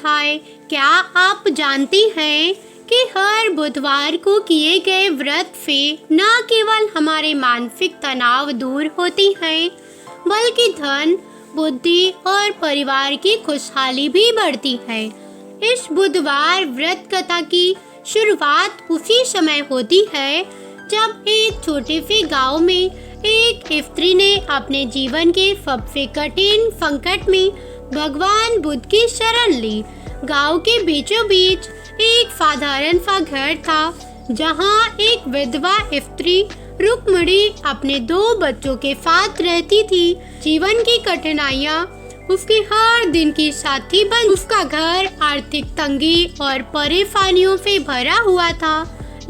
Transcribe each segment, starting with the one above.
कथाएं। क्या आप जानती हैं कि हर बुधवार को किए गए व्रत से न केवल हमारे मानसिक तनाव दूर होती है, बल्कि धन, बुद्धि और परिवार की खुशहाली भी बढ़ती है। इस बुधवार व्रत कथा की शुरुआत उसी समय होती है जब एक छोटे से गांव में एक स्त्री ने अपने जीवन के सबसे कठिन संकट में भगवान बुद्ध की शरण ली। गांव के बीचों बीच एक साधारण सा घर था, जहां एक विधवा स्त्री रुक्मिणी अपने 2 बच्चों के साथ रहती थी। जीवन की कठिनाइयां उसके हर दिन की साथी बन। उसका घर आर्थिक तंगी और परेशानियों से भरा हुआ था,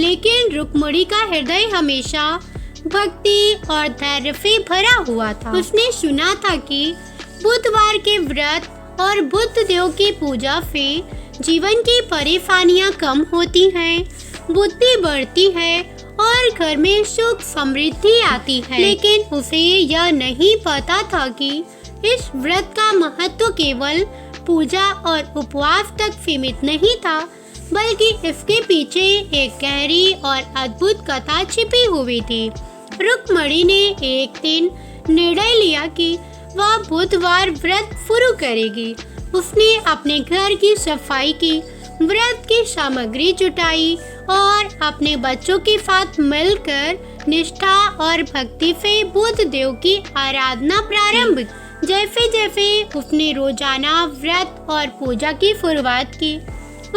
लेकिन रुक्मिणी का हृदय हमेशा भक्ति और धैर्य से भरा हुआ था। उसने सुना था कि बुधवार के व्रत और बुद्ध देव की पूजा से जीवन की परेशानियां कम होती हैं, बुद्धि बढ़ती है और घर में सुख समृद्धि आती है। लेकिन उसे यह नहीं पता था कि इस व्रत का महत्व केवल पूजा और उपवास तक सीमित नहीं था, बल्कि इसके पीछे एक गहरी और अद्भुत कथा छिपी हुई थी। रुक्मिणी ने एक दिन निर्णय लिया कि वह बुधवार व्रत शुरू करेगी। उसने अपने घर की सफाई की, व्रत की सामग्री जुटाई और अपने बच्चों के साथ मिलकर निष्ठा और भक्ति से बुद्ध देव की आराधना प्रारंभ की। जैसे जैसे उसने रोजाना व्रत और पूजा की शुरुआत की,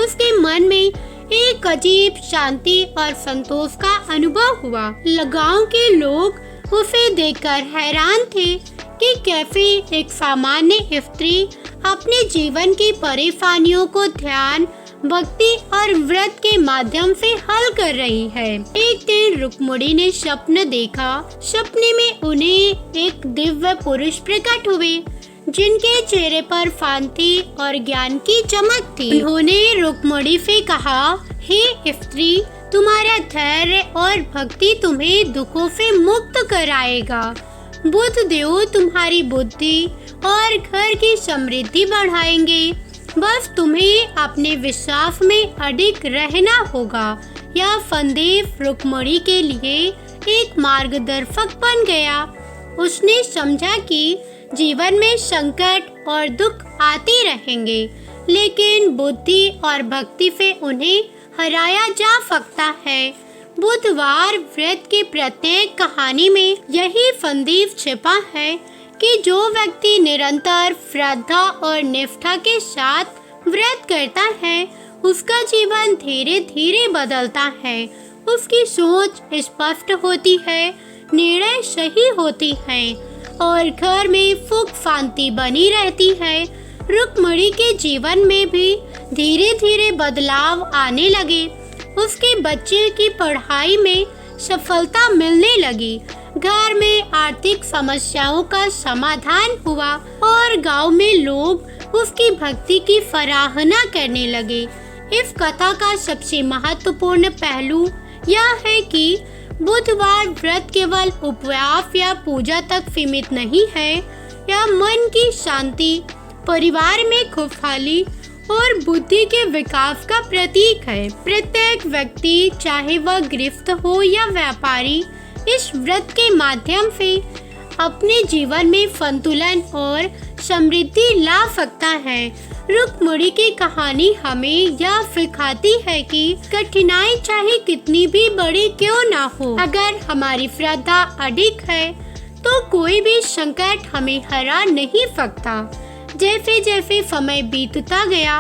उसके मन में एक अजीब शांति और संतोष का अनुभव हुआ। गांव के लोग उसे देखकर हैरान थे कि कैसे एक सामान्य स्त्री अपने जीवन की परेशानियों को ध्यान, भक्ति और व्रत के माध्यम से हल कर रही है। एक दिन रुक्मिणी ने स्वप्न देखा। सपने में उन्हें एक दिव्य पुरुष प्रकट हुए, जिनके चेहरे पर शांति और ज्ञान की चमक थी। उन्होंने रुक्मिणी से कहा, हे स्त्री, तुम्हारा धैर्य और भक्ति तुम्हें दुखों से मुक्त कराएगा। बुद्ध देव तुम्हारी बुद्धि और घर की समृद्धि बढ़ाएंगे। बस तुम्हें अपने विश्वास में अडिग रहना होगा। यह संदेश रुक्मिणी के लिए एक मार्गदर्शक बन गया। उसने समझा कि जीवन में संकट और दुख आते रहेंगे, लेकिन बुद्धि और भक्ति से उन्हें हराया जा सकता है। बुधवार व्रत की प्रत्येक कहानी में यही संदेश छिपा है कि जो व्यक्ति निरंतर श्रद्धा और निष्ठा के साथ व्रत करता है, उसका जीवन धीरे धीरे बदलता है। उसकी सोच स्पष्ट होती है, निर्णय सही होती हैं और घर में सुख शांति बनी रहती है। रुक्मिणी के जीवन में भी धीरे धीरे बदलाव आने लगे। उसके बच्चे की पढ़ाई में सफलता मिलने लगी, घर में आर्थिक समस्याओं का समाधान हुआ और गांव में लोग उसकी भक्ति की सराहना करने लगे। इस कथा का सबसे महत्वपूर्ण पहलू यह है कि बुधवार व्रत केवल उपवास या पूजा तक सीमित नहीं है। यह मन की शांति, परिवार में खुशहाली और बुद्धि के विकास का प्रतीक है। प्रत्येक व्यक्ति, चाहे वह गृहस्थ हो या व्यापारी, इस व्रत के माध्यम से अपने जीवन में संतुलन और समृद्धि ला सकता है। रुक्मिणी की कहानी हमें यह सिखाती है कि कठिनाई चाहे कितनी भी बड़ी क्यों ना हो, अगर हमारी श्रद्धा अडिग है तो कोई भी संकट हमें हरा नहीं सकता। जैसे जैसे समय बीतता गया,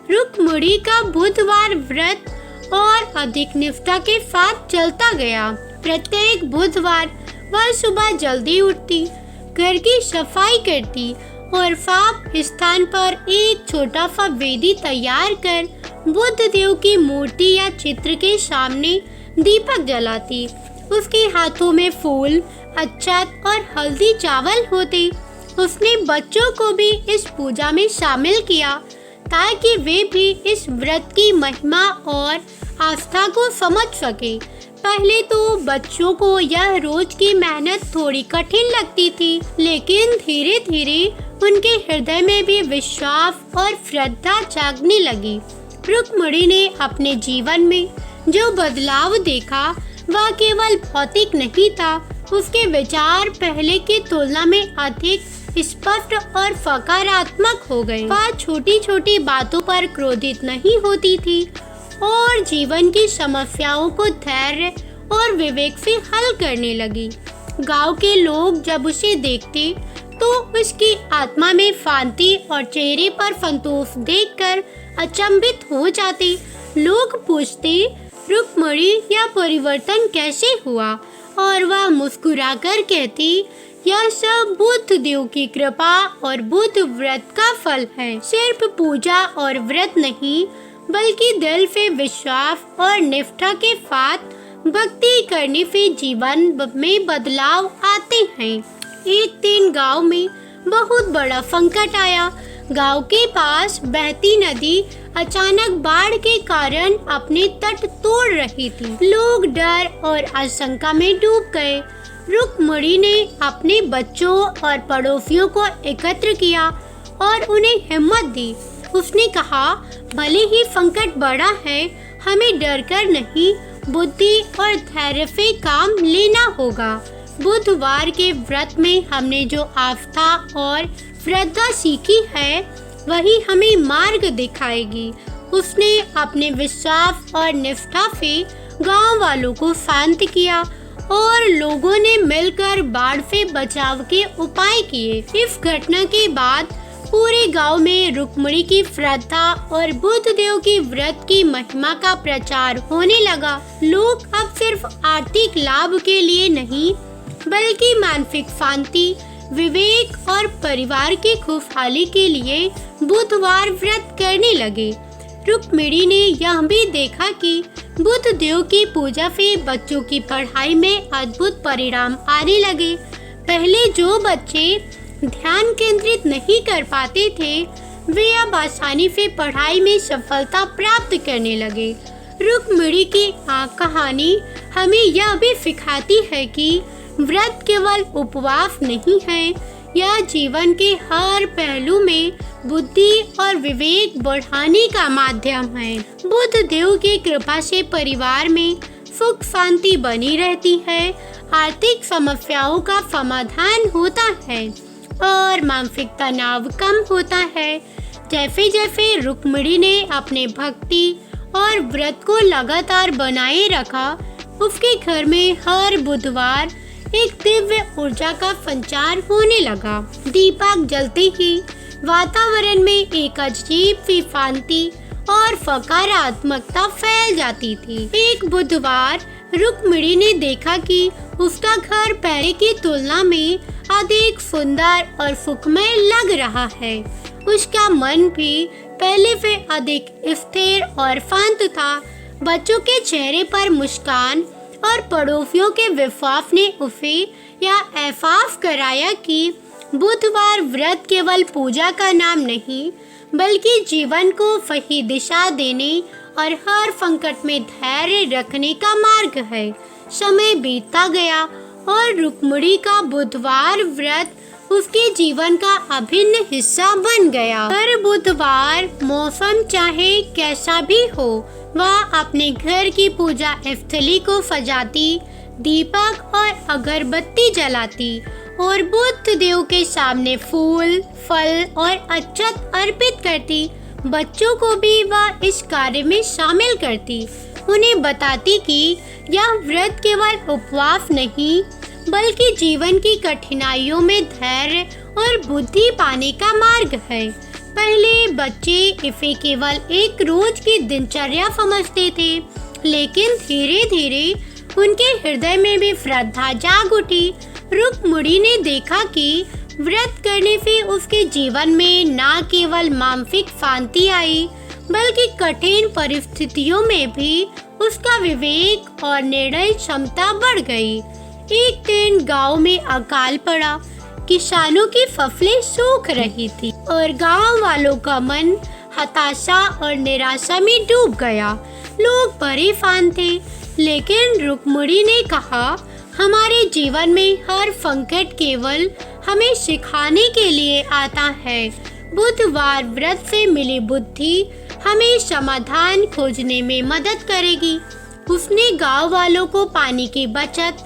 रुक्मिणी का बुधवार व्रत और अधिक निष्ठा के साथ चलता गया। प्रत्येक बुधवार वह सुबह जल्दी उठती, घर की सफाई करती और साफ स्थान पर एक छोटा सा वेदी तैयार कर बुद्ध देव की मूर्ति या चित्र के सामने दीपक जलाती। उसके हाथों में फूल, अक्षत और हल्दी चावल होते। उसने बच्चों को भी इस पूजा में शामिल किया ताकि वे भी इस व्रत की महिमा और आस्था को समझ सके। पहले तो बच्चों को यह रोज की मेहनत थोड़ी कठिन लगती थी, लेकिन धीरे धीरे उनके हृदय में भी विश्वास और श्रद्धा जागने लगी। रुक्मिणी ने अपने जीवन में जो बदलाव देखा वह केवल भौतिक नहीं था, उसके विचार पहले की तुलना में अधिक स्पष्ट और सकारात्मक हो गए। वह छोटी छोटी बातों पर क्रोधित नहीं होती थी और जीवन की समस्याओं को धैर्य और विवेक से हल करने लगी। गांव के लोग जब उसे देखते तो उसकी आत्मा में शांति और चेहरे पर संतोष देखकर अचंभित हो जाते। लोग पूछते, रुक्मिणी यह परिवर्तन कैसे हुआ? और वह मुस्कुराकर कहती, यह सब बुद्ध देव की कृपा और बुद्ध व्रत का फल है। सिर्फ पूजा और व्रत नहीं, बल्कि दिल से विश्वास और निष्ठा के साथ भक्ति करने से जीवन में बदलाव आते हैं। एक दिन गांव में बहुत बड़ा संकट आया। गांव के पास बहती नदी अचानक बाढ़ के कारण अपने तट तोड़ रही थी। लोग डर और आशंका में डूब गए। रुक्मिणी ने अपने बच्चों और पड़ोसियों को एकत्र किया और उन्हें हिम्मत दी। उसने कहा, भले ही संकट बड़ा है, हमें डरकर नहीं, बुद्धि और धैर्य से काम लेना होगा। बुधवार के व्रत में हमने जो आस्था और श्रद्धा सीखी है वही हमें मार्ग दिखाएगी। उसने अपने विश्वास और निष्ठा से गांव वालों को शांत किया और लोगों ने मिलकर बाढ़ से बचाव के उपाय किए। इस घटना के बाद पूरे गांव में रुक्मिणी की श्रद्धा और बुद्ध देव की व्रत की महिमा का प्रचार होने लगा। लोग अब सिर्फ आर्थिक लाभ के लिए नहीं, बल्कि मानसिक शांति, विवेक और परिवार की खुशहाली के लिए बुधवार व्रत करने लगे। रुक्मिणी ने यह भी देखा कि बुद्ध देव की पूजा से बच्चों की पढ़ाई में अद्भुत परिणाम आने लगे। पहले जो बच्चे ध्यान केंद्रित नहीं कर पाते थे, वे अब आसानी से पढ़ाई में सफलता प्राप्त करने लगे। रुक्मिणी की कहानी हमें यह भी सिखाती है कि व्रत केवल उपवास नहीं है, यह जीवन के हर पहलू में बुद्धि और विवेक बढ़ाने का माध्यम है। बुद्ध देव की कृपा से परिवार में सुख शांति बनी रहती है, आर्थिक समस्याओं का समाधान होता है और मानसिक तनाव कम होता है। जैसे जैसे रुक्मिणी ने अपने भक्ति और व्रत को लगातार बनाए रखा, उसके घर में हर बुधवार एक दिव्य ऊर्जा का संचार होने लगा। दीपक जलते ही वातावरण में एक अजीब सी शांति और सकारात्मकता फैल जाती थी। एक बुधवार रुक्मिणी ने देखा कि उसका घर पहले की तुलना में अधिक सुंदर और सुखमय लग रहा है। उसका मन भी पहले से अधिक स्थिर और शांत था। बच्चों के चेहरे पर मुस्कान और पड़ोसियों के विश्वास ने उसे यह एहसास कराया कि बुधवार व्रत केवल पूजा का नाम नहीं, बल्कि जीवन को सही दिशा देने और हर संकट में धैर्य रखने का मार्ग है। समय बीतता गया और रुक्मिणी का बुधवार व्रत उसके जीवन का अभिन्न हिस्सा बन गया। हर बुधवार मौसम चाहे कैसा भी हो, वह अपने घर की पूजा स्थली को सजाती, दीपक और अगरबत्ती जलाती और बुद्ध देव के सामने फूल, फल और अक्षत अर्पित करती। बच्चों को भी वह इस कार्य में शामिल करती, उन्हें बताती कि यह व्रत केवल उपवास नहीं, बल्कि जीवन की कठिनाइयों में धैर्य और बुद्धि पाने का मार्ग है। पहले बच्चे इसे केवल एक रोज की दिनचर्या समझते थे, लेकिन धीरे धीरे उनके हृदय में भी श्रद्धा जाग उठी। रुक्मिणी ने देखा कि व्रत करने से उसके जीवन में न केवल मानसिक शांति आई, बल्कि कठिन परिस्थितियों में भी उसका विवेक और निर्णय क्षमता बढ़ गई। एक दिन गांव में अकाल पड़ा। किसानों की फसलें सूख रही थी और गांव वालों का मन हताशा और निराशा में डूब गया। लोग परेशान थे, लेकिन रुक्मिणी ने कहा, हमारे जीवन में हर संकट केवल हमें सिखाने के लिए आता है। बुधवार व्रत से मिली बुद्धि हमें समाधान खोजने में मदद करेगी। उसने गांव वालों को पानी की बचत,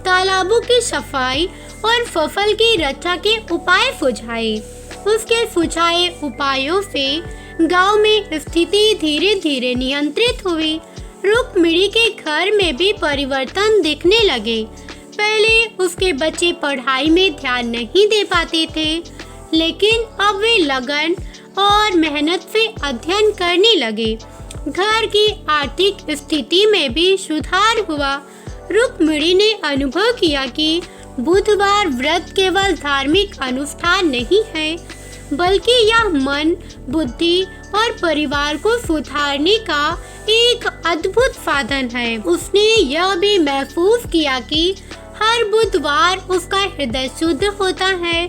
तालाबों की सफाई और फसल की रक्षा के उपाय सुझाए। उसके सुझाए उपायों से गांव में स्थिति धीरे धीरे नियंत्रित हुई। रुक्मिणी के घर में भी परिवर्तन दिखने लगे। पहले उसके बच्चे पढ़ाई में ध्यान नहीं दे पाते थे, लेकिन अब वे लगन और मेहनत से अध्ययन करने लगे। घर की आर्थिक स्थिति में भी सुधार हुआ। रुक्मिणी ने अनुभव किया कि बुधवार व्रत केवल धार्मिक अनुष्ठान नहीं है, बल्कि यह मन, बुद्धि और परिवार को सुधारने का एक अद्भुत साधन है। उसने यह भी महसूस किया कि हर बुधवार उसका हृदय शुद्ध होता है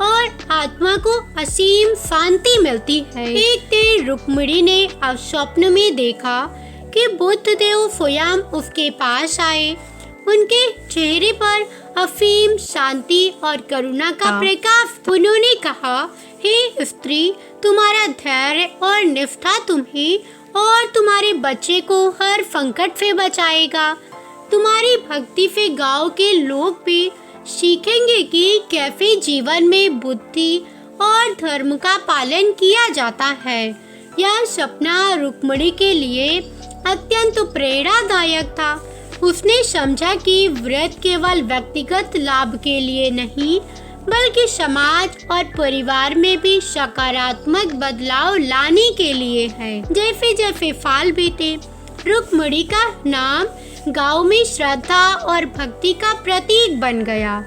और आत्मा को असीम शांति मिलती है। एक दिन रुक्मिणी ने अब स्वप्न में देखा कि बुद्ध देव स्वयं उसके पास आए। उनके चेहरे पर असीम शांति और करुणा का प्रकाश। उन्होंने कहा, हे स्त्री, तुम्हारा धैर्य और निष्ठा तुम्हें और तुम्हारे बच्चे को हर संकट से बचाएगा। तुम्हारी भक्ति से गांव के लोग भी सीखेंगे कि कैसे जीवन में बुद्धि और धर्म का पालन किया जाता है। यह सपना रुक्मिणी के लिए अत्यंत प्रेरणादायक था। उसने समझा कि व्रत केवल व्यक्तिगत लाभ के लिए नहीं, बल्कि समाज और परिवार में भी सकारात्मक बदलाव लाने के लिए है। जैसे जैसे साल बीते, रुक्मिणी का नाम गांव में श्रद्धा और भक्ति का प्रतीक बन गया।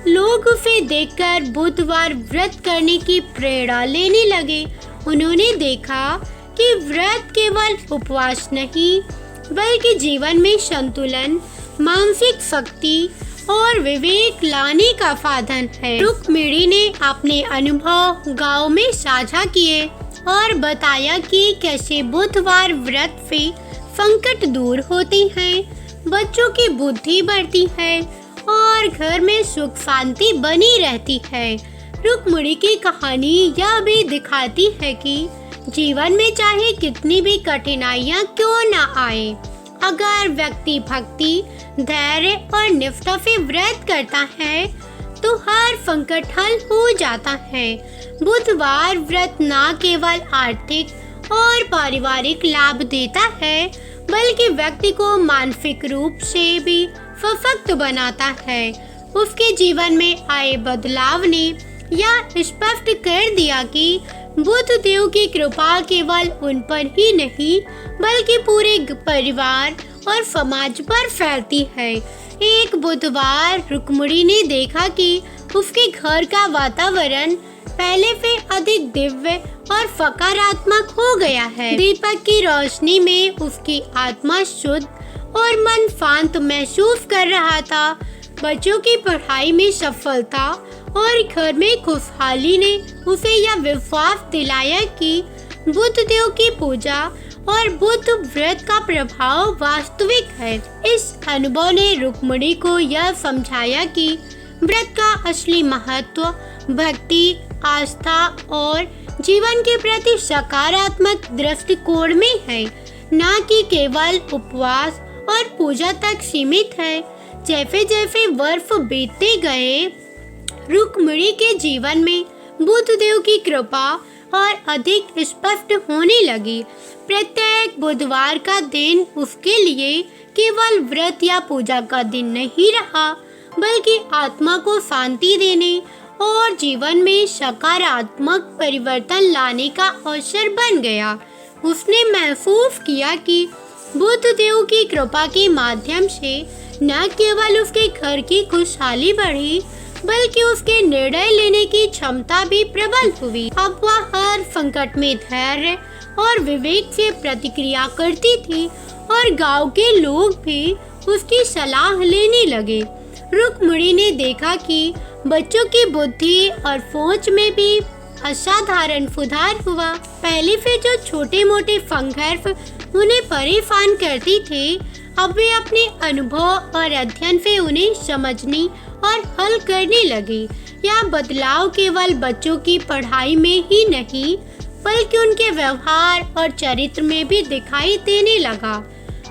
लोग उसे देखकर बुधवार व्रत करने की प्रेरणा लेने लगे। उन्होंने देखा कि व्रत केवल उपवास नहीं, बल्कि जीवन में संतुलन, मानसिक शक्ति और विवेक लाने का साधन है। रुक्मिणी ने अपने अनुभव गांव में साझा किए और बताया कि कैसे बुधवार व्रत से संकट दूर होते हैं, बच्चों की बुद्धि बढ़ती है और घर में सुख शांति बनी रहती है। रुक्मिणी की कहानी यह भी दिखाती है कि जीवन में चाहे कितनी भी कठिनाइयां क्यों न आए, अगर व्यक्ति भक्ति, धैर्य और निष्ठा से व्रत करता है तो हर संकट हल हो जाता है। बुधवार व्रत न केवल आर्थिक और पारिवारिक लाभ देता है, बल्कि व्यक्ति को मानसिक रूप से भी सशक्त बनाता है। उसके जीवन में आए बदलाव ने यह स्पष्ट कर दिया कि बुद्ध देव की कृपा केवल उन पर ही नहीं, बल्कि पूरे परिवार और समाज पर फैलती है। एक बुधवार रुक्मिणी ने देखा कि उसके घर का वातावरण पहले से अधिक दिव्य और सकारात्मक हो गया है। दीपक की रोशनी में उसकी आत्मा शुद्ध और मन शांत महसूस कर रहा था। बच्चों की पढ़ाई में सफलता और घर में खुशहाली ने उसे यह विश्वास दिलाया कि बुद्ध देव की पूजा और बुद्ध व्रत का प्रभाव वास्तविक है। इस अनुभव ने रुक्मिणी को यह समझाया कि व्रत का असली महत्व भक्ति, आस्था और जीवन के प्रति सकारात्मक दृष्टिकोण में है, न कि केवल उपवास और पूजा तक सीमित है। जैसे जैसे वर्ष बीतते गए, रुक्मिणी के जीवन में बुद्ध देव की कृपा और अधिक स्पष्ट होने लगी। प्रत्येक बुधवार का दिन उसके लिए केवल व्रत या पूजा का दिन नहीं रहा, बल्कि आत्मा को शांति देने और जीवन में सकारात्मक परिवर्तन लाने का अवसर बन गया। उसने महसूस किया कि बुद्ध देव की कृपा के माध्यम से न केवल उसके घर की खुशहाली बढ़ी, बल्कि उसके निर्णय लेने की क्षमता भी प्रबल हुई। अब वह हर संकट में धैर्य और विवेक से प्रतिक्रिया करती थी और गांव के लोग भी उसकी सलाह लेने लगे। रुक्मिणी ने देखा कि बच्चों की बुद्धि और सोच में भी असाधारण सुधार हुआ। पहले से जो छोटे मोटे संघर्ष उन्हें परेशान करती थे, अब वे अपने अनुभव और अध्ययन से उन्हें समझने और हल करने लगे। यह बदलाव केवल बच्चों की पढ़ाई में ही नहीं बल्कि उनके व्यवहार और चरित्र में भी दिखाई देने लगा।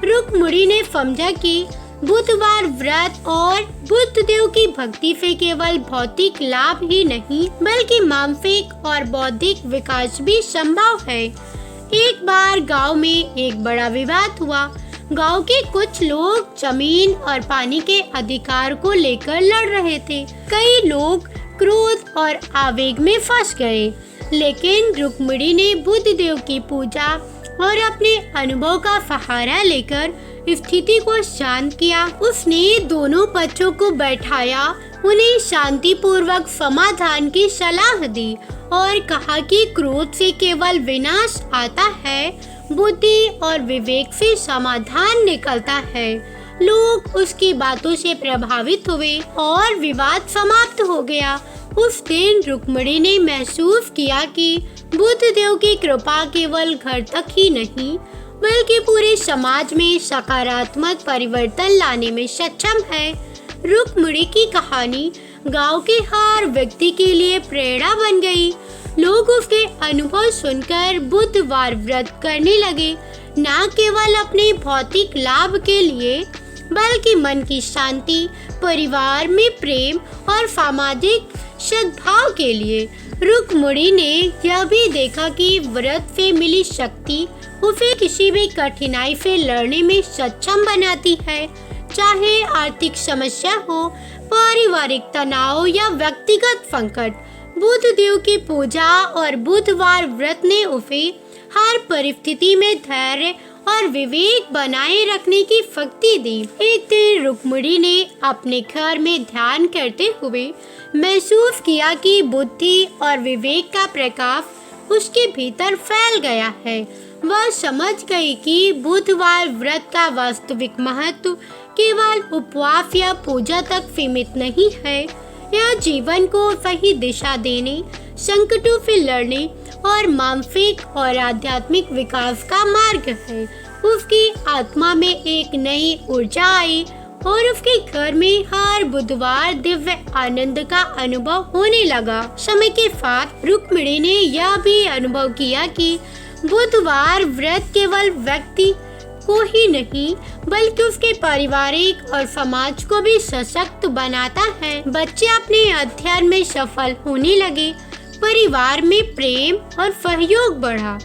रुक्मिणी ने समझा कि बुधवार व्रत और बुद्ध देव की भक्ति से केवल भौतिक लाभ ही नहीं बल्कि मानसिक और बौद्धिक विकास भी संभव है। एक बार गांव में एक बड़ा विवाद हुआ। गांव के कुछ लोग जमीन और पानी के अधिकार को लेकर लड़ रहे थे। कई लोग क्रोध और आवेग में फंस गए, लेकिन रुक्मिणी ने बुद्ध देव की पूजा और अपने अनुभव का सहारा लेकर स्थिति को शांत किया। उसने दोनों पक्षों को बैठाया, उन्हें शांतिपूर्वक समाधान की सलाह दी और कहा कि क्रोध से केवल विनाश आता है, बुद्धि और विवेक से समाधान निकलता है। लोग उसकी बातों से प्रभावित हुए और विवाद समाप्त हो गया। उस दिन रुक्मिणी ने महसूस किया कि बुद्ध देव की कृपा केवल घर तक ही नहीं बल्कि पूरे समाज में सकारात्मक परिवर्तन लाने में सक्षम है। रुक्मिणी की कहानी गांव के हर व्यक्ति के लिए प्रेरणा बन गई। लोग उसके अनुभव सुनकर बुधवार व्रत करने लगे, न केवल अपने भौतिक लाभ के लिए बल्कि मन की शांति, परिवार में प्रेम और सामाजिक सद्भाव के लिए। रुक्मिणी ने यह भी देखा कि व्रत से मिली शक्ति उसे किसी भी कठिनाई से लड़ने में सक्षम बनाती है, चाहे आर्थिक समस्या हो, पारिवारिक तनाव या व्यक्तिगत संकट। बुद्ध देव की पूजा और बुधवार व्रत ने उसे हर परिस्थिति में धैर्य और विवेक बनाए रखने की शक्ति दी। एक दिन रुक्मिणी ने अपने घर में ध्यान करते हुए महसूस किया कि बुद्धि और विवेक का प्रकाश उसके भीतर फैल गया है। वह समझ गई कि बुधवार व्रत का वास्तविक महत्व केवल उपवास या पूजा तक सीमित नहीं है। यह जीवन को सही दिशा देने, संकटों से लड़ने और मानसिक और आध्यात्मिक विकास का मार्ग है। उसकी आत्मा में एक नई ऊर्जा आई और उसके घर में हर बुधवार दिव्य आनंद का अनुभव होने लगा। समय के साथ रुक्मिणी ने यह भी अनुभव किया कि बुधवार व्रत केवल व्यक्ति को ही नहीं बल्कि उसके पारिवारिक और समाज को भी सशक्त बनाता है। बच्चे अपने अध्ययन में सफल होने लगे, परिवार में प्रेम और सहयोग बढ़ा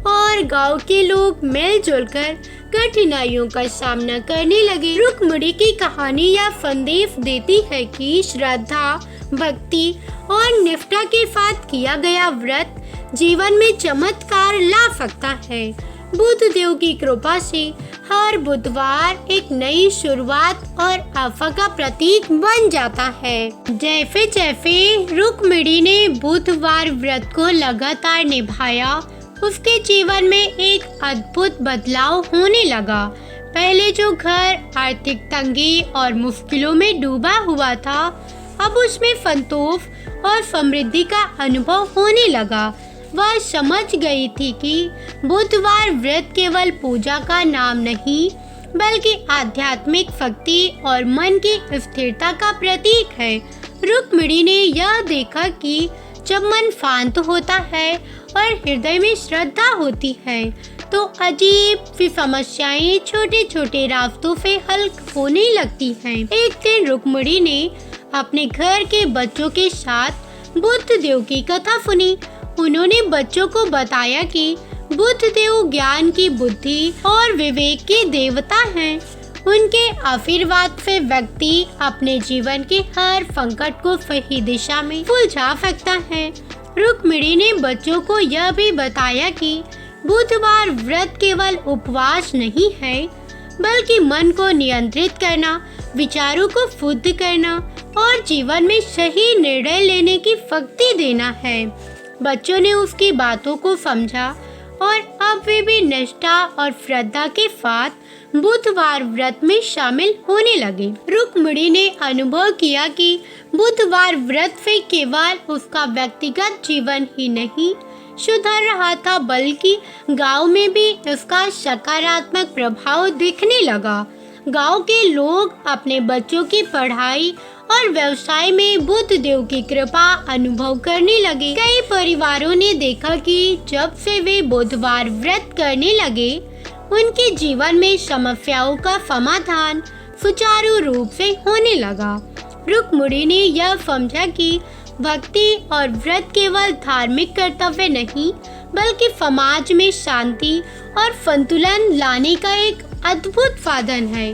और गांव के लोग मिलजुल कर कठिनाइयों का सामना करने लगे। रुक्मिणी की कहानी यह संदेश देती है कि श्रद्धा, भक्ति और निष्ठा के साथ किया गया व्रत जीवन में चमत्कार ला सकता है। बुद्ध देव की कृपा से हर बुधवार एक नई शुरुआत और आशा का प्रतीक बन जाता है। जैसे जैसे रुक्मिणी ने बुधवार व्रत को लगातार निभाया, उसके जीवन में एक अद्भुत बदलाव होने लगा। पहले जो घर आर्थिक तंगी और मुश्किलों में डूबा हुआ था, अब उसमें संतोष और समृद्धि का अनुभव होने लगा। वह समझ गई थी कि बुधवार व्रत केवल पूजा का नाम नहीं बल्कि आध्यात्मिक शक्ति और मन की स्थिरता का प्रतीक है। रुक्मिणी ने यह देखा कि जब मन शांत होता है और हृदय में श्रद्धा होती है तो अजीब सी समस्याएं छोटे छोटे रास्तों से हल होने लगती हैं। एक दिन रुक्मिणी ने अपने घर के बच्चों के साथ बुद्ध देव की कथा सुनी। उन्होंने बच्चों को बताया कि बुद्ध देव ज्ञान की, बुद्धि और विवेक के देवता हैं। उनके आशीर्वाद से व्यक्ति अपने जीवन के हर संकट को सही दिशा में सुलझा सकता है। रुक्मिणी ने बच्चों को यह भी बताया कि बुधवार व्रत केवल उपवास नहीं है बल्कि मन को नियंत्रित करना, विचारों को शुद्ध करना और जीवन में सही निर्णय लेने की शक्ति देना है। बच्चों ने उसकी बातों को समझा और अब वे भी निष्ठा और श्रद्धा के साथ बुधवार व्रत में शामिल होने लगे। रुक्मिणी ने अनुभव किया कि बुधवार व्रत से केवल उसका व्यक्तिगत जीवन ही नहीं सुधर रहा था बल्कि गांव में भी इसका सकारात्मक प्रभाव दिखने लगा। गांव के लोग अपने बच्चों की पढ़ाई और व्यवसाय में बुद्ध देव की कृपा अनुभव करने लगे। कई परिवारों ने देखा कि जब से वे बुधवार व्रत करने लगे, उनके जीवन में समस्याओं का समाधान सुचारू रूप से होने लगा। रुक्मिणी ने यह समझा कि भक्ति और व्रत केवल धार्मिक कर्तव्य नहीं, बल्कि समाज में शांति और संतुलन लाने का एक अद्भुत साधन है।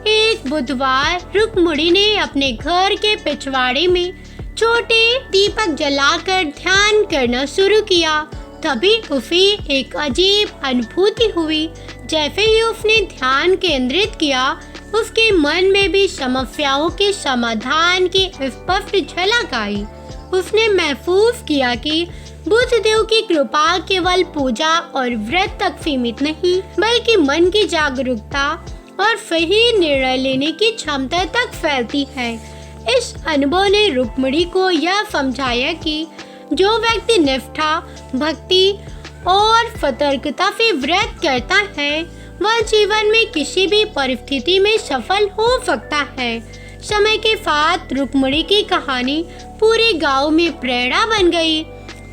एक बुधवार रुक्मिणी ने अपने घर के पिछवाड़े में छोटे दीपक जलाकर ध्यान करना शुरू किया। तभी उसे एक अजीब अनुभूति हुई। जैसे ही उसने ध्यान केंद्रित किया, उसके मन में भी समस्याओं के समाधान की स्पष्ट झलक आई। उसने महसूस किया कि बुद्ध देव की कृपा केवल पूजा और व्रत तक सीमित नहीं, बल्कि मन की जागरूकता और सही निर्णय लेने की क्षमता तक फैलती है। इस अनुभव ने रुक्मिणी को यह समझाया कि जो व्यक्ति निष्ठा, भक्ति और सतर्कता से व्रत करता है, वह जीवन में किसी भी परिस्थिति में सफल हो सकता है। समय के साथ रुक्मिणी की कहानी पूरे गांव में प्रेरणा बन गई।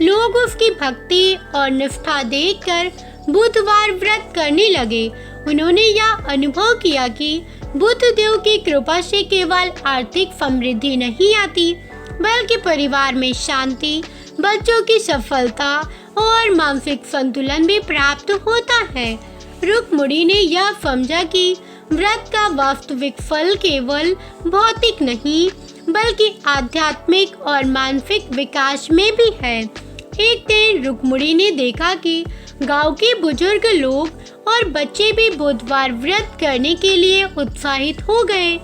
लोग उसकी भक्ति और निष्ठा देखकर बुधवार व्रत करने लगे। उन्होंने यह अनुभव किया कि बुद्ध देव की कृपा से केवल आर्थिक समृद्धि नहीं आती, बल्कि परिवार में शांति, बच्चों की सफलता और मानसिक संतुलन भी प्राप्त होता है। रुक्मिणी ने यह समझा कि व्रत का वास्तविक फल केवल भौतिक नहीं, बल्कि आध्यात्मिक और मानसिक विकास में भी है। एक दिन रुक्मिणी ने देखा कि गांव के बुजुर्ग लोग और बच्चे भी बुधवार व्रत करने के लिए उत्साहित हो गए।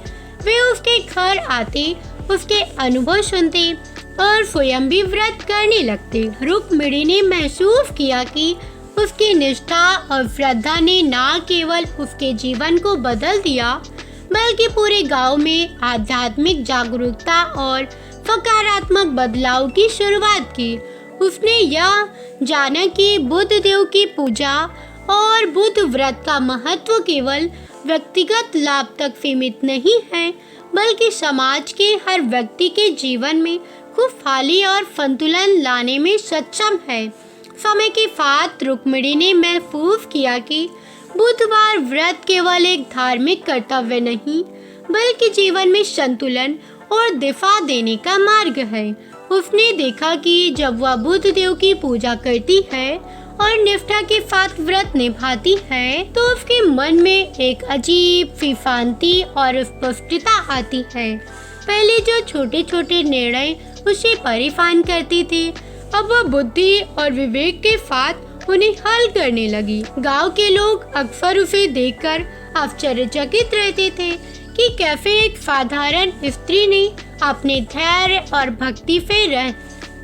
वे उसके घर आते, उसके अनुभव सुनते और स्वयं भी व्रत करने लगते। रुक्मिणी ने महसूस किया कि उसकी निष्ठा और श्रद्धा ने न केवल उसके जीवन को बदल दिया, बल्कि पूरे गांव में आध्यात्मिक जागरूकता और सकारात्मक बदलाव की शुरुआत की। उसने यह जाना कि बुद्ध देव की पूजा और बुद्ध व्रत का महत्व केवल व्यक्तिगत लाभ तक सीमित नहीं है, बल्कि समाज के हर व्यक्ति के जीवन में खुशहाली और संतुलन लाने में सक्षम है। समय के साथ रुक्मिणी ने महसूस किया कि बुधवार व्रत केवल एक धार्मिक कर्तव्य नहीं, बल्कि जीवन में संतुलन और दिशा देने का मार्ग है। उसने देखा कि जब वह बुद्ध देव की पूजा करती है और निष्ठा के साथ व्रत निभाती है, तो उसके मन में एक अजीब सी शांति और स्पष्टता आती है। पहले जो छोटे छोटे निर्णय उसे परेशान करती थी, अब वह बुद्धि और विवेक के साथ उन्हें हल करने लगी। गांव के लोग अक्सर उसे देखकर आश्चर्यचकित रहते थे कि कैसे एक साधारण स्त्री ने अपने धैर्य और भक्ति से रह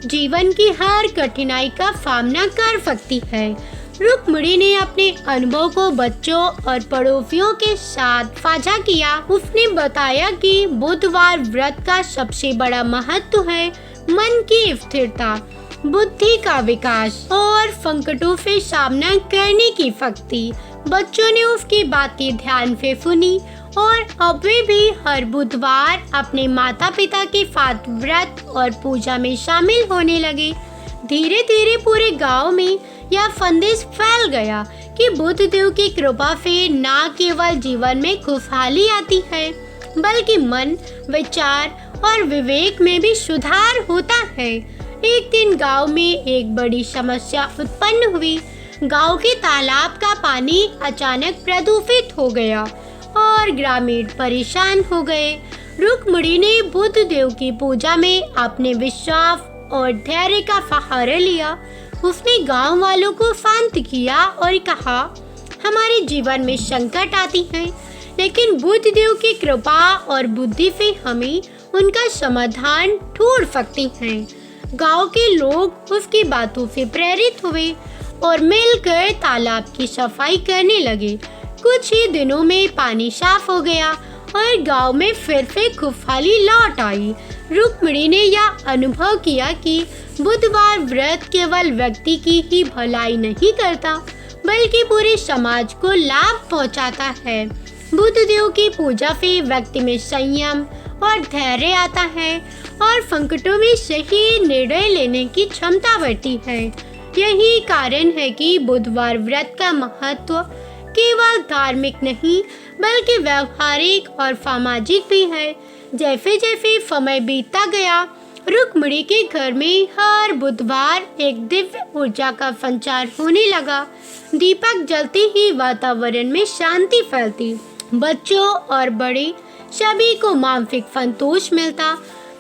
जीवन की हर कठिनाई का सामना कर सकती है। रुक्मिणी ने अपने अनुभव को बच्चों और पड़ोसियों के साथ साझा किया। उसने बताया कि बुधवार व्रत का सबसे बड़ा महत्व है मन की स्थिरता, बुद्धि का विकास और संकटों से सामना करने की शक्ति। बच्चों ने उसकी बातें ध्यान से सुनी और अब वे भी हर बुधवार अपने माता पिता के साथ व्रत और पूजा में शामिल होने लगे। धीरे धीरे पूरे गांव में यह संदेश फैल गया कि बुद्ध देव की कृपा से न केवल जीवन में खुशहाली आती है, बल्कि मन, विचार और विवेक में भी सुधार होता है। एक दिन गांव में एक बड़ी समस्या उत्पन्न हुई। गांव के तालाब का पानी अचानक प्रदूषित हो गया और ग्रामीण परेशान हो गए। रुक्मिणी ने बुद्ध देव की पूजा में अपने विश्वास और धैर्य का सहारा लिया। उसने गांव वालों को शांत किया और कहा, हमारे जीवन में संकट आती है, लेकिन बुद्ध देव की कृपा और बुद्धि से हमें उनका समाधान ढूंढ सकते हैं। गांव के लोग उसकी बातों से प्रेरित हुए और मिलकर तालाब की सफाई करने लगे। कुछ ही दिनों में पानी साफ हो गया और गांव में फिर से खुशहाली लौट आई। रुक्मिणी ने यह अनुभव किया कि बुधवार व्रत केवल व्यक्ति की ही भलाई नहीं करता, बल्कि पूरे समाज को लाभ पहुंचाता है। बुद्ध देव की पूजा से व्यक्ति में संयम और धैर्य आता है और संकटों में सही निर्णय लेने की क्षमता बढ़ती है। यही कारण है कि बुधवार व्रत का महत्व केवल धार्मिक नहीं बल्कि व्यवहारिक और सामाजिक भी है। जैसे जैसे समय बीतता गया, रुक्मिणी के घर में हर बुधवार एक दिव्य ऊर्जा का संचार होने लगा। दीपक जलते ही वातावरण में शांति फैलती, बच्चों और बड़े सभी को मानसिक संतोष मिलता।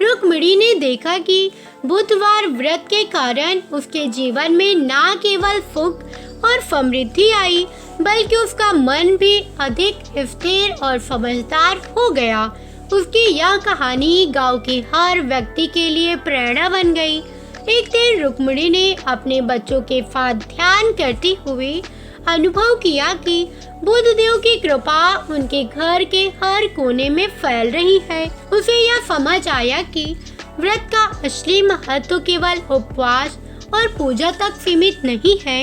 रुक्मिणी ने देखा कि बुधवार व्रत के कारण उसके जीवन में न केवल सुख और समृद्धि आई बल्कि उसका मन भी अधिक स्थिर और समझदार हो गया। उसकी यह कहानी गांव के हर व्यक्ति के लिए प्रेरणा बन गई। एक दिन रुक्मिणी ने अपने बच्चों के साथ ध्यान करते हुए अनुभव किया कि बुधदेव की कृपा उनके घर के हर कोने में फैल रही है। उसे यह समझ आया कि व्रत का असली महत्व केवल उपवास और पूजा तक सीमित नहीं है।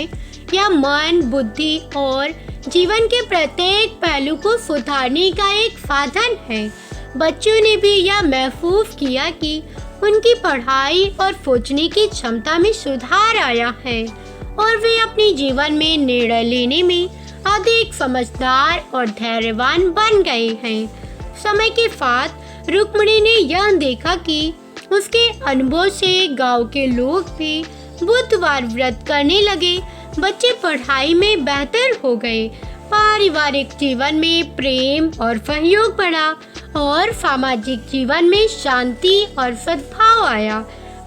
यह मन, बुद्धि और जीवन के प्रत्येक पहलू को सुधारने का एक साधन है। बच्चों ने भी यह महसूस किया कि उनकी पढ़ाई और सोचने की क्षमता में सुधार आया है और वे अपने जीवन में निर्णय लेने में अधिक समझदार और धैर्यवान बन गए हैं। समय के साथ रुक्मिणी ने यह देखा कि उसके अनुभव से गांव के लोग भी बुधवार व्रत करने लगे। बच्चे पढ़ाई में बेहतर हो गए, पारिवारिक जीवन में प्रेम और सहयोग बढ़ा और सामाजिक जीवन में शांति और सद्भाव आया।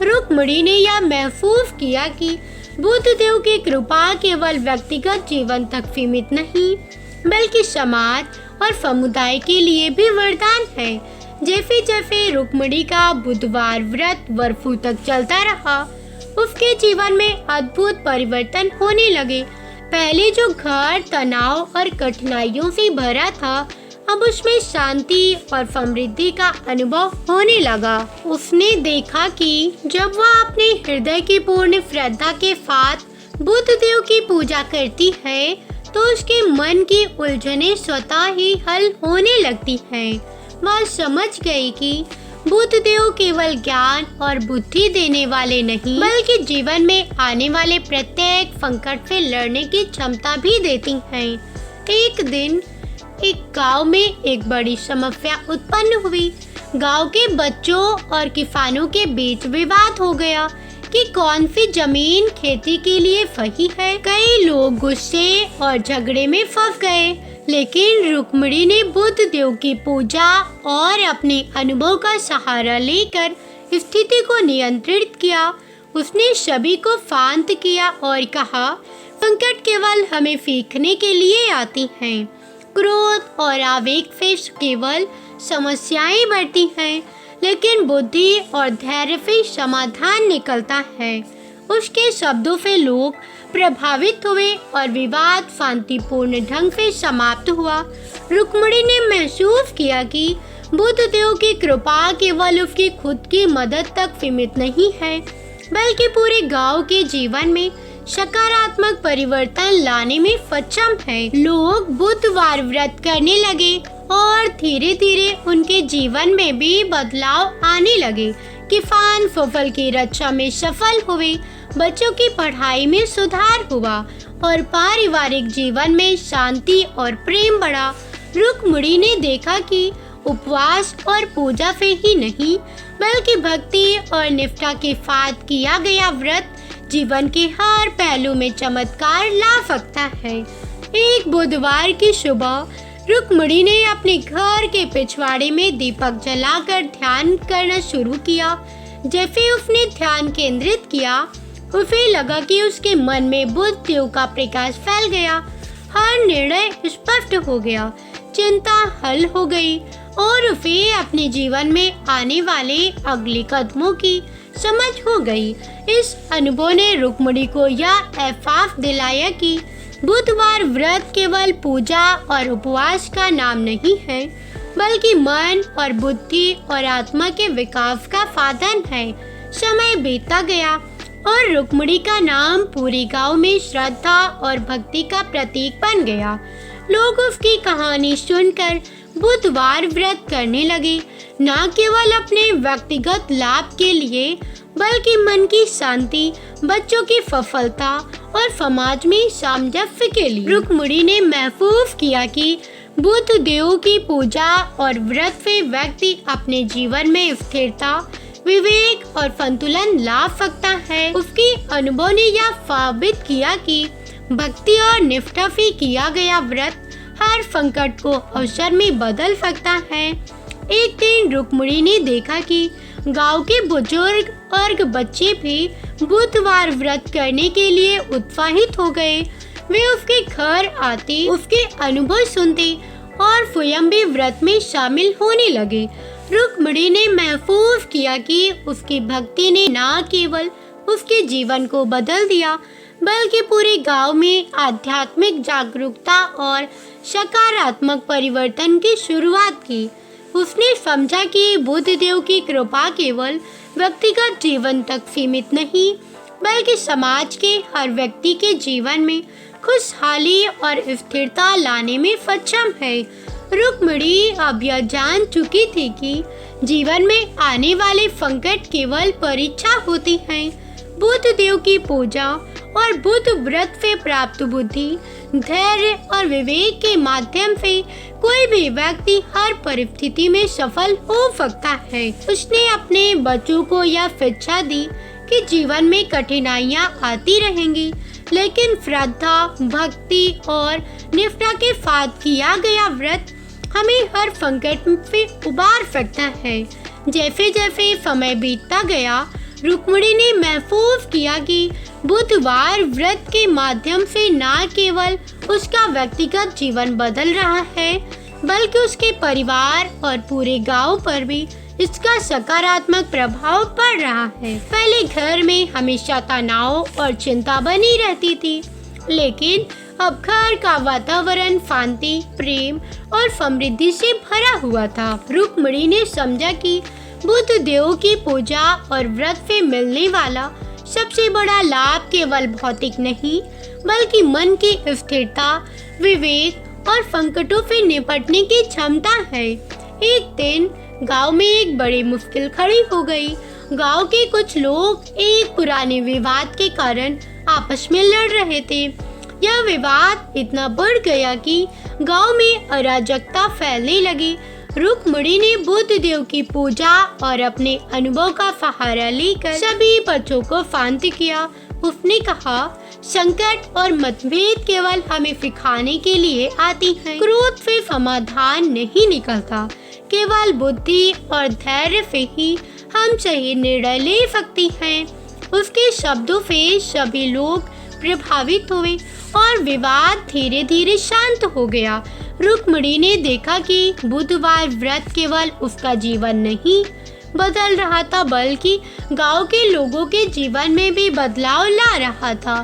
रुक्मिणी ने यह महसूस किया कि बुधदेव की कृपा केवल व्यक्तिगत जीवन तक सीमित नहीं बल्कि समाज और समुदाय के लिए भी वरदान है। जैसे जैसे रुक्मिणी का बुधवार व्रत वर्षों तक चलता रहा, उसके जीवन में अद्भुत परिवर्तन होने लगे। पहले जो घर तनाव और कठिनाइयों से भरा था, अब उसमें शांति और समृद्धि का अनुभव होने लगा। उसने देखा कि जब वह अपने हृदय की पूर्ण श्रद्धा के साथ बुधदेव की पूजा करती है तो उसके मन की उलझनें स्वतः ही हल होने लगती हैं। वह समझ गई कि बुधदेव केवल ज्ञान और बुद्धि देने वाले नहीं बल्कि जीवन में आने वाले प्रत्येक संकट से लड़ने की क्षमता भी देती हैं। एक दिन एक गांव में एक बड़ी समस्या उत्पन्न हुई। गांव के बच्चों और किसानों के बीच विवाद हो गया कि कौन सी जमीन खेती के लिए सही है। कई लोग गुस्से और झगड़े में फंस गए, लेकिन रुक्मिणी ने बुधदेव की पूजा और अपने अनुभव का सहारा लेकर स्थिति को नियंत्रित किया। उसने सभी को शांत किया और कहा, संकट केवल हमें सीखने के लिए आती हैं। क्रोध और आवेग से केवल समस्याएं बढ़ती हैं, लेकिन बुद्धि और धैर्य से समाधान निकलता है। उसके शब्दों से लोग प्रभावित हुए और विवाद शांतिपूर्ण ढंग से समाप्त हुआ। रुक्मिणी ने महसूस किया कि बुधदेव की कृपा केवल उसकी खुद की मदद तक सीमित नहीं है बल्कि पूरे गांव के जीवन में सकारात्मक परिवर्तन लाने में सक्षम है। लोग बुधवार व्रत करने लगे और धीरे धीरे उनके जीवन में भी बदलाव आने लगे। किसान फसल की रक्षा में सफल हुए, बच्चों की पढ़ाई में सुधार हुआ और पारिवारिक जीवन में शांति और प्रेम बढ़ा। रुक्मिणी ने देखा कि उपवास और पूजा से ही नहीं बल्कि भक्ति और निष्ठा के साथ किया गया व्रत जीवन के हर पहलू में चमत्कार ला सकता है। एक बुधवार की सुबह रुक्मिणी ने अपने घर के पिछवाड़े में दीपक जलाकर ध्यान करना शुरू किया। जैसे उसने ध्यान केंद्रित किया, उसे लगा कि उसके मन में बुधदेव का प्रकाश फैल गया। हर निर्णय स्पष्ट हो गया, चिंता हल हो गई और उसे अपने जीवन में आने वाले अगले कदमों की समझ हो गई। इस अनुभव ने रुक्मिणी को यह एहसास दिलाया कि बुधवार व्रत केवल पूजा और उपवास का नाम नहीं है बल्कि मन और बुद्धि और आत्मा के विकास का साधन है। समय बीतता गया, और रुक्मिणी का नाम पूरे गांव में श्रद्धा और भक्ति का प्रतीक बन गया। लोग उसकी कहानी सुनकर बुधवार व्रत करने लगे, न केवल अपने व्यक्तिगत लाभ के लिए बल्कि मन की शांति, बच्चों की सफलता और समाज में सामंजस्य के लिए। रुक्मिणी ने महसूस किया कि बुद्ध देव की पूजा और व्रत से व्यक्ति अपने जीवन में स्थिरता, विवेक और संतुलन ला सकता है। उसके अनुभव ने यह साबित किया कि भक्ति और निष्ठा से किया गया व्रत हर संकट को अवसर में बदल सकता है। एक दिन रुक्मिणी ने देखा कि गांव के बुजुर्ग और बच्चे भी बुधवार व्रत करने के लिए उत्साहित हो गए। वे उसके घर आते, उसके अनुभव सुनते और स्वयं भी व्रत में शामिल होने लगे। रुक्मिणी ने महसूस किया कि उसकी भक्ति ने न केवल उसके जीवन को बदल दिया बल्कि पूरे गांव में आध्यात्मिक जागरूकता और सकारात्मक परिवर्तन की शुरुआत की। उसने समझा कि बुद्ध देव की कृपा केवल व्यक्तिगत जीवन तक सीमित नहीं बल्कि समाज के हर व्यक्ति के जीवन में खुशहाली और स्थिरता लाने में सक्षम है। रुक्मिणी अब यह जान चुकी थी कि जीवन में आने वाले संकट केवल परीक्षा होती हैं। बुद्ध देव की पूजा और बुद्ध व्रत से प्राप्त बुद्धि, धैर्य और विवेक के माध्यम से कोई भी व्यक्ति हर परिस्थिति में सफल हो सकता है। उसने अपने बच्चों को यह शिक्षा दी कि जीवन में कठिनाइयां आती रहेंगी, लेकिन श्रद्धा, भक्ति और निष्ठा के साथ किया गया व्रत हमें हर संकट से उबार सकता है। जैसे जैसे समय बीतता गया, रुक्मिणी ने महसूस किया कि बुधवार व्रत के माध्यम से न केवल उसका व्यक्तिगत जीवन बदल रहा है बल्कि उसके परिवार और पूरे गांव पर भी इसका सकारात्मक प्रभाव पड़ रहा है। पहले घर में हमेशा तनाव और चिंता बनी रहती थी, लेकिन अब घर का वातावरण शांति, प्रेम और समृद्धि से भरा हुआ था। रुक्मिणी ने समझा कि बुद्ध देव की पूजा और व्रत से मिलने वाला सबसे बड़ा लाभ केवल भौतिक नहीं बल्कि मन की स्थिरता, विवेक और संकटों से निपटने की क्षमता है। एक दिन गांव में एक बड़ी मुश्किल खड़ी हो गई। गांव के कुछ लोग एक पुराने विवाद के कारण आपस में लड़ रहे थे। यह विवाद इतना बढ़ गया कि गांव में अराजकता फैलने लगी। रुक्मिणी ने बुद्ध देव की पूजा और अपने अनुभव का सहारा लेकर सभी बच्चों को शांत किया। उसने कहा, संकट और मतभेद केवल हमें सिखाने के लिए आती हैं। क्रोध से समाधान नहीं निकलता, केवल बुद्धि और धैर्य से ही हम सही निर्णय ले सकते हैं। उसके शब्दों से सभी लोग प्रभावित हुए और विवाद धीरे धीरे शांत हो गया। रुक्मिणी ने देखा कि बुधवार व्रत केवल उसका जीवन नहीं बदल रहा था बल्कि गांव के लोगों के जीवन में भी बदलाव ला रहा था।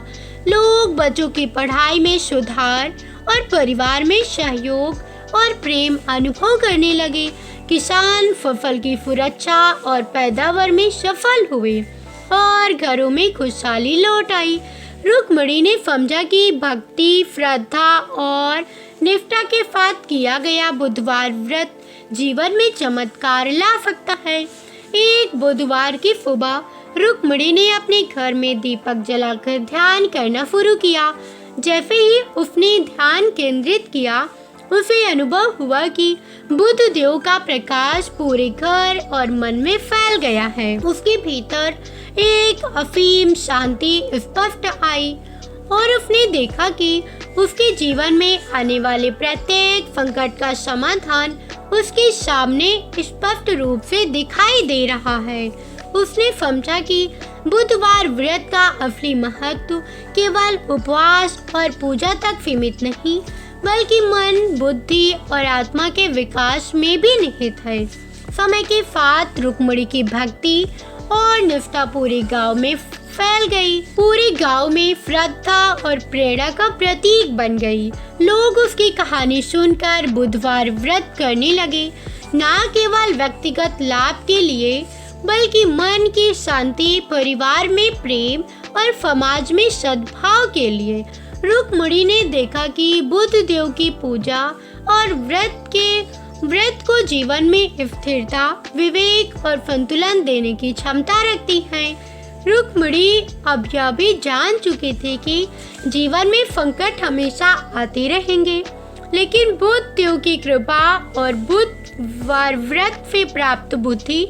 लोग बच्चों की पढ़ाई में सुधार और परिवार में सहयोग और प्रेम अनुभव करने लगे। किसान फसल की सुरक्षा और पैदावार में सफल हुए और घरों में खुशहाली लौट आई। रुक्मिणी ने समझा कि भक्ति, श्रद्धा और निष्ठा के साथ किया गया बुधवार व्रत जीवन में चमत्कार ला सकता है। एक बुधवार की सुबह रुक्मिणी ने अपने घर में दीपक जलाकर ध्यान करना शुरू किया। जैसे ही उसने ध्यान केंद्रित किया, उसे अनुभव हुआ कि बुद्ध देव का प्रकाश पूरे घर और मन में फैल गया है। उसके भीतर एक असीम शांति स्पष्ट आई और उसने देखा कि उसके जीवन में आने वाले प्रत्येक संकट का समाधान उसके सामने स्पष्ट रूप से दिखाई दे रहा है। उसने समझा कि बुधवार व्रत का असली महत्व केवल उपवास और पूजा तक सीमित नहीं बल्कि मन, बुद्धि और आत्मा के विकास में भी निहित है। समय के साथ रुक्मिणी की भक्ति और निष्ठा पूरे गांव में फैल गई। पूरे गांव में श्रद्धा और प्रेरणा का प्रतीक बन गई। लोग उसकी कहानी सुनकर बुधवार व्रत करने लगे, न केवल व्यक्तिगत लाभ के लिए बल्कि मन की शांति, परिवार में प्रेम और समाज में सद्भाव के लिए। रुक्मिणी ने देखा कि बुद्ध देव की पूजा और व्रत को जीवन में स्थिरता, विवेक और संतुलन देने की क्षमता रखती हैं। रुक्मिणी अब यह भी जान चुकी थी कि जीवन में संकट हमेशा आते रहेंगे, लेकिन बुद्ध देव की कृपा और बुधवार व्रत से प्राप्त बुद्धि,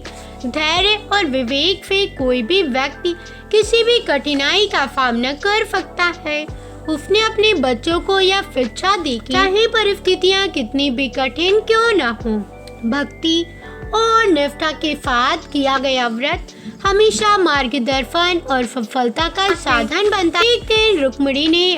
धैर्य और विवेक से कोई भी व्यक्ति किसी भी कठिनाई का सामना कर सकता है। उसने अपने बच्चों को यह शिक्षा दी कि चाहे परिस्थितियां कितनी भी कठिन क्यों न हो, भक्ति और निष्ठा के साथ किया गया व्रत हमेशा मार्गदर्शन और सफलता का साधन बनता है। एक दिन रुक्मिणी ने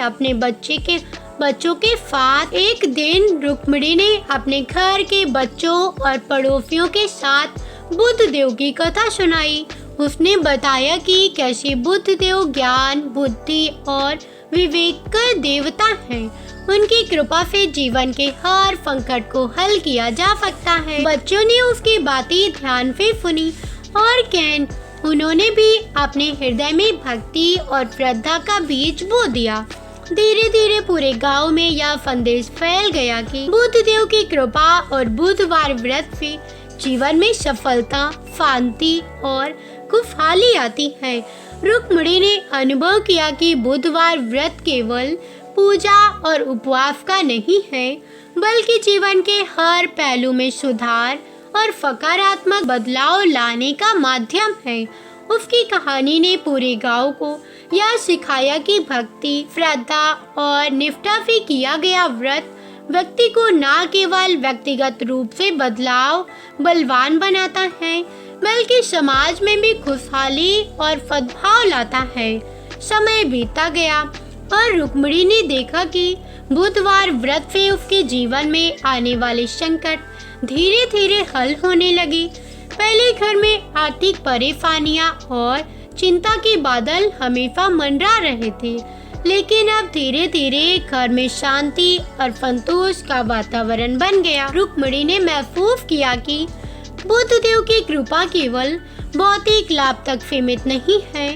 अपने घर के बच्चों और पड़ोसियों के साथ बुद्ध देव की कथा सुनाई। उसने बताया कि कैसे बुद्ध देव ज्ञान, बुद्धि और विवेक का देवता हैं। उनकी कृपा से जीवन के हर संकट को हल किया जा सकता है। बच्चों ने उसकी बातें ध्यान से सुनी और उन्होंने भी अपने हृदय में भक्ति और श्रद्धा का बीज बो दिया। धीरे धीरे पूरे गांव में यह संदेश फैल गया कि बुद्ध देव की कृपा और बुधवार व्रत से जीवन में सफलता, शांति और खुशहाली आती है। रुक्मिणी ने अनुभव किया कि बुधवार व्रत केवल पूजा और उपवास का नहीं है, बल्कि जीवन के हर पहलू में सुधार और सकारात्मक बदलाव लाने का माध्यम है। उसकी कहानी ने पूरे गांव को यह सिखाया कि भक्ति, श्रद्धा और निष्ठा से किया गया व्रत व्यक्ति को न केवल व्यक्तिगत रूप से बलवान बनाता है, बल्कि समाज में भी खुशहाली और सद्भाव लाता है। समय बीतता गया और रुक्मिणी ने देखा कि बुधवार व्रत से उसके जीवन में आने वाले संकट धीरे धीरे हल होने लगे। पहले घर में आर्थिक परेशानियां और चिंता के बादल हमेशा मंडरा रहे थे, लेकिन अब धीरे धीरे घर में शांति और संतोष का वातावरण बन गया। रुक्मिणी ने महसूस किया कि बुद्ध देव की कृपा केवल भौतिक लाभ तक सीमित नहीं है,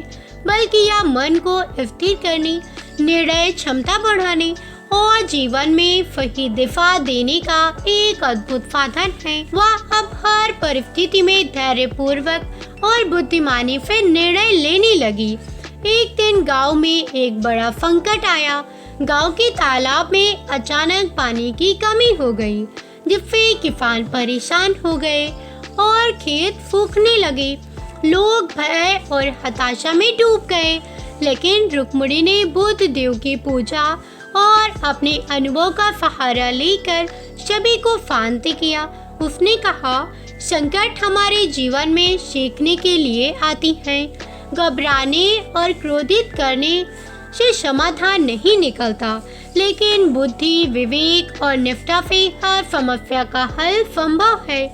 बल्कि यह मन को स्थिर करने, निर्णय क्षमता बढ़ाने और जीवन में सही दिशा देने का एक अद्भुत साधन है। वह अब हर परिस्थिति में धैर्यपूर्वक और बुद्धिमानी से निर्णय लेने लगी। एक दिन गांव में एक बड़ा संकट आया। गांव के तालाब में अचानक पानी की कमी हो गई, जिससे किसान परेशान हो गए और खेत सूखने लगे। लोग भय और हताशा में डूब गए, लेकिन रुक्मिणी ने बुद्ध देव की पूजा और अपने अनुभव का सहारा लेकर सभी को शांत किया। उसने कहा, संकट हमारे जीवन में सीखने के लिए आती हैं। घबराने और क्रोधित करने से समाधान नहीं निकलता, लेकिन बुद्धि, विवेक और निष्ठा से हर समस्या का हल संभव है।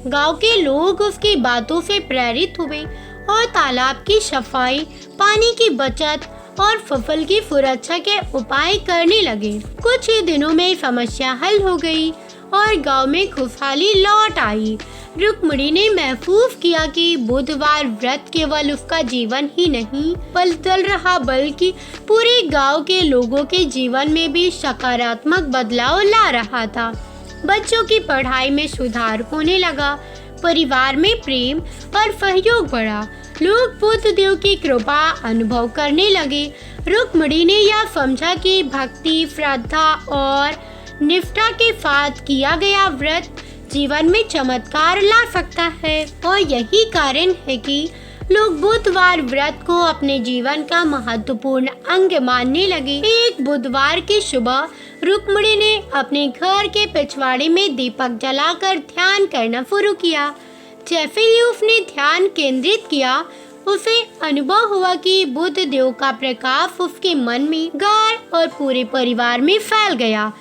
गांव के लोग उसकी बातों से प्रेरित हुए और तालाब की सफाई, पानी की बचत और फसल की सुरक्षा के उपाय करने लगे। कुछ ही दिनों में समस्या हल हो गई और गांव में खुशहाली लौट आई। रुक्मिणी ने महसूस किया कि बुधवार व्रत केवल उसका जीवन ही नहीं बदल रहा, बल्कि पूरे गांव के लोगों के जीवन में भी सकारात्मक बदलाव ला रहा था। बच्चों की पढ़ाई में सुधार होने लगा, परिवार में प्रेम और सहयोग बढ़ा। लोग बुद्ध देव की कृपा अनुभव करने लगे। रुक्मिणी ने यह समझा कि भक्ति, श्रद्धा और निष्ठा के साथ किया गया व्रत जीवन में चमत्कार ला सकता है, और यही कारण है कि लोग बुधवार व्रत को अपने जीवन का महत्वपूर्ण अंग मानने लगे। एक बुधवार की सुबह रुक्मिणी ने अपने घर के पिछवाड़े में दीपक जलाकर ध्यान करना शुरू किया। जैसे ही उसने ध्यान केंद्रित किया, उसे अनुभव हुआ कि बुद्ध देव का प्रकाश उसके मन में, घर और पूरे परिवार में फैल गया।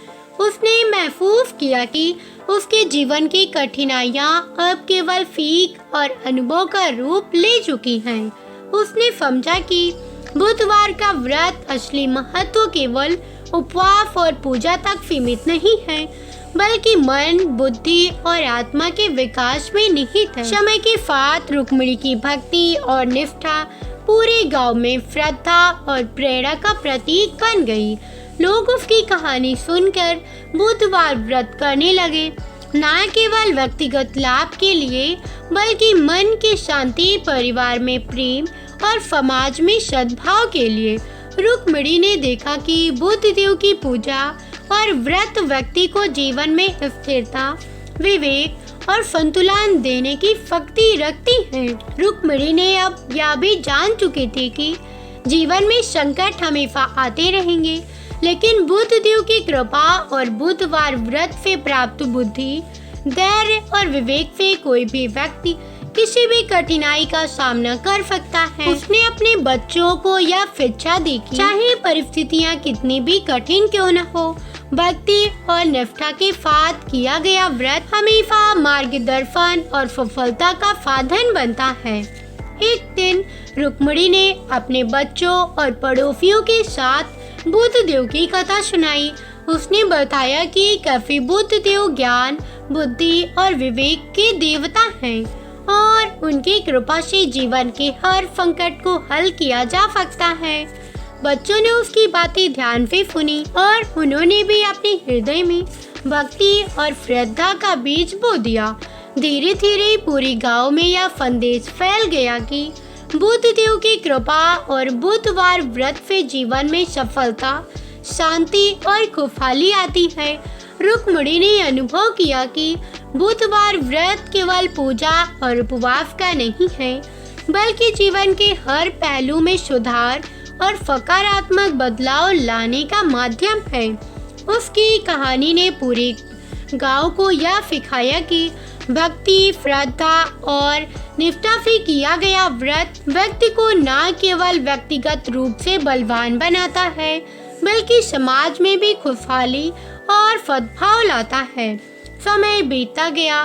उसने महसूस किया कि उसके जीवन की कठिनाइयाँ अब केवल सीख और अनुभव का रूप ले चुकी हैं। उसने समझा कि बुधवार का व्रत असली महत्व केवल उपवास और पूजा तक सीमित नहीं है, बल्कि मन, बुद्धि और आत्मा के विकास में निहित है। समय के साथ रुक्मिणी की भक्ति और निष्ठा पूरे गांव में श्रद्धा और प्रेरणा का प्रतीक बन गई। लोग उसकी कहानी सुनकर बुधवार व्रत करने लगे, न केवल व्यक्तिगत लाभ के लिए बल्कि मन की शांति, परिवार में प्रेम और समाज में सद्भाव के लिए। रुक्मिणी ने देखा कि बुद्ध देव की पूजा और व्रत व्यक्ति को जीवन में स्थिरता, विवेक और संतुलन देने की शक्ति रखती है। रुक्मिणी ने अब यह भी जान चुकी थी कि जीवन में संकट हमेशा आते रहेंगे, लेकिन बुद्ध देव की कृपा और बुधवार व्रत से प्राप्त बुद्धि, धैर्य और विवेक से कोई भी व्यक्ति किसी भी कठिनाई का सामना कर सकता है। उसने अपने बच्चों को यह शिक्षा दी कि चाहे परिस्थितियां कितनी भी कठिन क्यों न हो, भक्ति और निष्ठा के साथ किया गया व्रत हमेशा मार्गदर्शन और सफलता का साधन बनता है। एक दिन रुक्मिणी ने अपने बच्चों और पड़ोसियों के साथ बुद्ध देव की कथा सुनाई। उसने बताया कि कैसे बुद्ध देव ज्ञान, बुद्धि और विवेक के देवता हैं और उनकी कृपा से जीवन के हर संकट को हल किया जा सकता है। बच्चों ने उसकी बातें ध्यान से सुनी और उन्होंने भी अपने हृदय में भक्ति और श्रद्धा का बीज बो दिया। धीरे धीरे पूरे गांव में यह संदेश फैल गया कि बुद्ध देव की कृपा और बुधवार व्रत से जीवन में सफलता, शांति और खुशहाली आती है। रुक्मिणी ने अनुभव किया कि बुधवार व्रत केवल पूजा और उपवास का नहीं है, बल्कि जीवन के हर पहलू में सुधार और सकारात्मक बदलाव लाने का माध्यम है। उसकी कहानी ने पूरे गांव को यह सिखाया कि भक्ति, श्रद्धा और निष्ठा से किया गया व्रत व्यक्ति को न केवल व्यक्तिगत रूप से बलवान बनाता है, बल्कि समाज में भी खुशहाली और सद्भाव लाता है। समय बीतता गया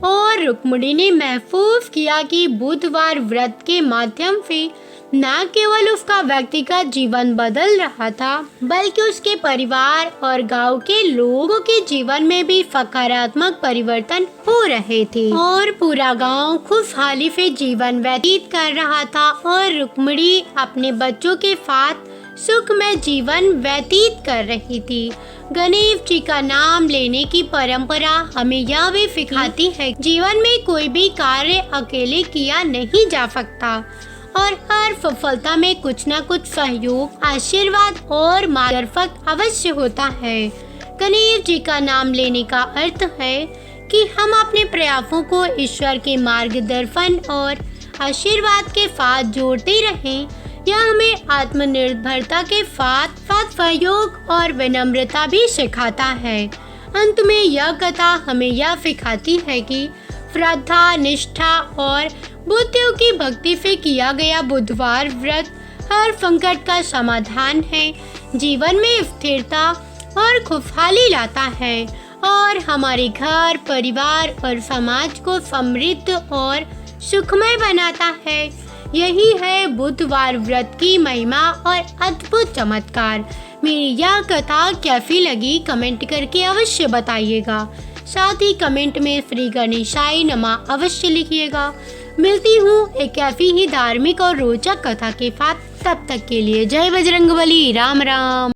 और रुक्मिणी ने महसूस किया कि बुधवार व्रत के माध्यम से न केवल उसका व्यक्तिगत जीवन बदल रहा था, बल्कि उसके परिवार और गांव के लोगों के जीवन में भी सकारात्मक परिवर्तन हो रहे थे और पूरा गांव खुशहाली से जीवन व्यतीत कर रहा था और रुक्मिणी अपने बच्चों के साथ सुखमय जीवन व्यतीत कर रही थी। गणेश जी का नाम लेने की परंपरा हमें यह भी सिखाती है, जीवन में कोई भी कार्य अकेले किया नहीं जा सकता और हर सफलता में कुछ न कुछ सहयोग, आशीर्वाद और मार्गदर्शक अवश्य होता है। गणेश जी का नाम लेने का अर्थ है कि हम अपने प्रयासों को ईश्वर के मार्गदर्शन और आशीर्वाद के साथ जोड़ते रहें। यह हमें आत्मनिर्भरता के साथ साथ सहयोग और विनम्रता भी सिखाता है। अंत में यह कथा हमें यह सिखाती है कि श्रद्धा, निष्ठा और बुद्ध देव की भक्ति से किया गया बुधवार व्रत हर संकट का समाधान है, जीवन में स्थिरता और खुशहाली लाता है और हमारे घर, परिवार और समाज को समृद्ध और सुखमय बनाता है। यही है बुधवार व्रत की महिमा और अद्भुत चमत्कार। मेरी यह कथा कैसी लगी कमेंट करके अवश्य बताइएगा। साथ ही कमेंट में श्री गणेशाय नमः अवश्य लिखिएगा। मिलती हूँ एक ऐसी ही धार्मिक और रोचक कथा के साथ। तब तक के लिए जय बजरंगबली, राम राम।